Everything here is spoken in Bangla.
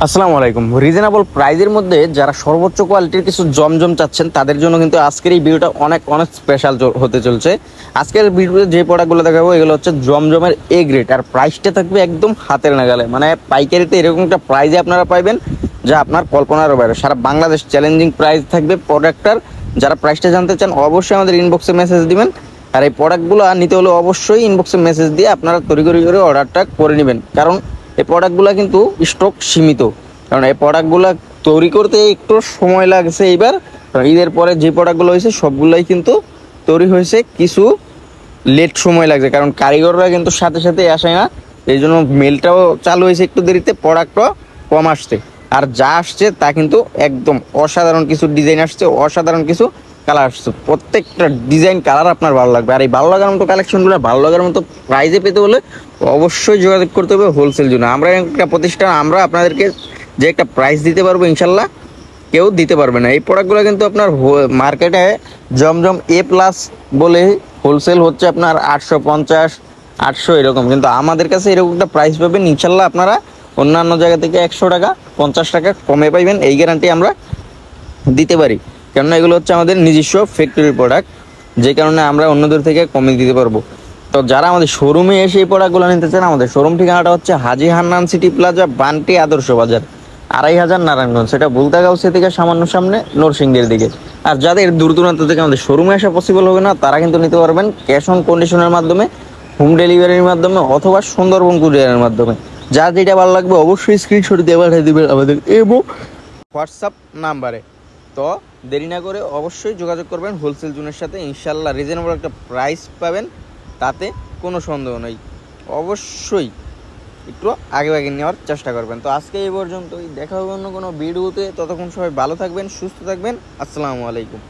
আসসালামু আলাইকুম। রিজনেবল প্রাইজের মধ্যে যারা সর্বোচ্চ কোয়ালিটির কিছু জমজম চাচ্ছেন তাদের জন্য কিন্তু আজকের এই ভিডিওটা অনেক অনেক স্পেশাল হতে চলছে। আজকের ভিডিওতে যে প্রোডাক্টগুলো দেখাবো এগুলো হচ্ছে জমজমের এ গ্রেড, আর প্রাইসটা থাকবে একদম হাতের নাগালে। মানে পাইকারিতে এরকম একটা প্রাইজে আপনারা পাইবেন যা আপনার কল্পনারও বাইরে। সারা বাংলাদেশ চ্যালেঞ্জিং প্রাইস থাকবে প্রোডাক্টটার। যারা প্রাইসটা জানতে চান অবশ্যই আমাদের ইনবক্সে মেসেজ দিবেন, আর এই প্রোডাক্টগুলো নিতে হলে অবশ্যই ইনবক্সে মেসেজ দিয়ে আপনারা তড়ি করে অর্ডারটা করে নেবেন, কারণ এই প্রোডাক্টগুলো কিন্তু স্টক সীমিত। কারণ এই প্রোডাক্টগুলো তৈরি করতে একটু সময় লাগছে। এইবার ঈদের পরে যে প্রোডাক্টগুলো হয়েছে সবগুলোই কিন্তু তৈরি হয়েছে কিছু লেট সময় লাগছে, কারণ কারিগররা কিন্তু সাথে সাথে আসে না। এই জন্য মেলটাও চালু হয়েছে একটু দেরিতে, প্রোডাক্টও কম আসছে। আর যা আসছে তা কিন্তু একদম অসাধারণ কিছু ডিজাইন আসছে, অসাধারণ কিছু কালার আসছে। প্রত্যেকটা ডিজাইন কালার আপনার ভালো লাগবে। আর এই ভালো লাগার মতো কালেকশনগুলো ভালো লাগার মতো প্রাইজে পেতে হলে অবশ্যই যোগাযোগ করতে হবে হোলসেল জন্য। আমরা একটা প্রতিষ্ঠান, আমরা আপনাদেরকে যে একটা প্রাইস দিতে পারবো ইনশাল্লাহ কেউ দিতে পারবে না। এই প্রোডাক্টগুলো কিন্তু আপনার মার্কেটে জমজম এ প্লাস বলে হোলসেল হচ্ছে আপনার 850 800 এরকম, কিন্তু আমাদের কাছে এরকম একটা প্রাইস পাবেন ইনশাল্লাহ আপনারা অন্যান্য জায়গা থেকে 100 টাকা 50 টাকা কমে পাইবেন, এই গ্যারান্টি আমরা দিতে পারি। কেননা এগুলো হচ্ছে আমাদের নিজস্ব ফ্যাক্টরি প্রোডাক্ট, যে কারণে আমরা অন্যদের থেকে কমে দিতে পারবো। তো যারা আমাদের শোরুমে এসে এই প্রোডাক্টগুলো নিতে চান, আমাদের শোরুম ঠিকানাটা হচ্ছে হাজী হান্নান সিটি প্লাজা, বান্টি আদর্শ বাজার, 2500 নারায়ণগঞ্জ। সেটা বুলতাগাউসি থেকে সামান্য সামনে নরসিংদীর দিকে। আর যাদের দূর দূরান্ত থেকে আমাদের শোরুমে আসা পসিবল হবে না, তারা কিন্তু নিতে পারবেন ক্যাশ অন কন্ডিশনের মাধ্যমে, হোম ডেলিভারির মাধ্যমে, অথবা সুন্দরবন কুরিয়ারের মাধ্যমে। যা যেটা ভালো লাগবে অবশ্যই স্ক্রিনশট দিয়ে পাঠিয়ে দেবেন আমাদের এবং হোয়াটসঅ্যাপ নাম্বারে। তো দেরি না করে অবশ্যই যোগাযোগ করবেন হোলসেল জোনের সাথে, ইনশাল্লাহ রিজনেবল একটা প্রাইস পাবেন, তাতে কোনো সন্দেহ নেই। অবশ্যই একটু আগে নেওয়ার চেষ্টা করবেন। তো আজকে এই পর্যন্তই, দেখা হবে অন্য কোনো ভিডিওতে। ততক্ষণ সবাই ভালো থাকবেন, সুস্থ থাকবেন। আসসালামু আলাইকুম।